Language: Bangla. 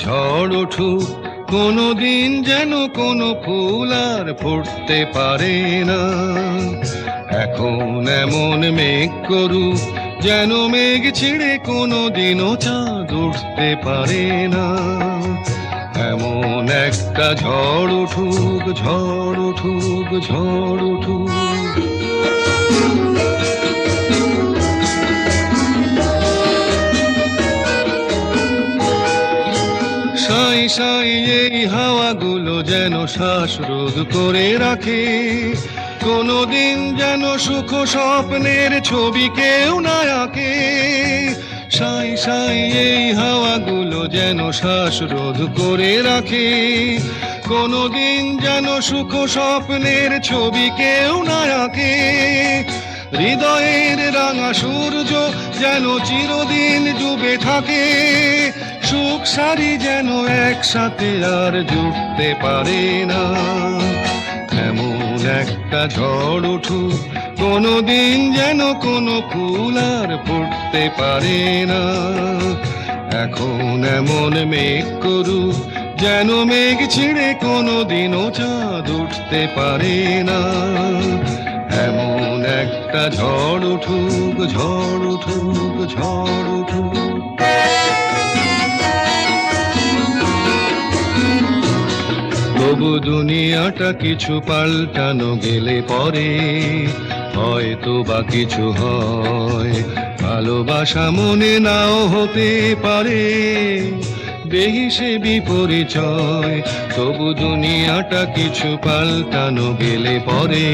ঝড় উঠুক, কোনোদিন যেন কোনো ফুল আর ফুটতে পারে না। এখন এমন মেঘ করুক, যেন মেঘ ছিঁড়ে কোনোদিনও চাঁদ উঠতে পারে না। এমন একটা ঝড় উঠুক, ঝড় উঠুক, ঝড় উঠুক। সাই সাই এই হাওয়াগুলো যেন শ্বাসরোধ করে রাখে, কোনোদিন যেন সুখ স্বপ্নের ছবি কেউ না আঁকে। সাই সাই এই হাওয়াগুলো যেন শ্বাসরোধ করে রাখে, কোনোদিন যেন সুখ স্বপ্নের ছবি কেউ না আঁকে। হৃদয়ের রাঙা সূর্য যেন চিরদিন ডুবে থাকে, সুখ সারি যেন একসাথে আর জুটতে পারে না। এমন একটা ঝড় উঠুক, কোনোদিন যেন কোনো ফুল আর ফুটতে পারে না। এখন এমন মেঘ করুক, যেন মেঘ ছিঁড়ে কোনোদিনও চাঁদ উঠতে পারে না। এমন একটা ঝড় উঠুক, ঝড় উঠুক, ঝড় উঠুক। তবু দুনিয়াটা কিছু পাল্টানো গেলে পরে হয়তো বা কিছু হয়। ভালোবাসা মনে নাও হতে পারে, বেহিসে বিপরিচয়। তবু দুনিয়াটা কিছু পাল্টানো গেলে পরে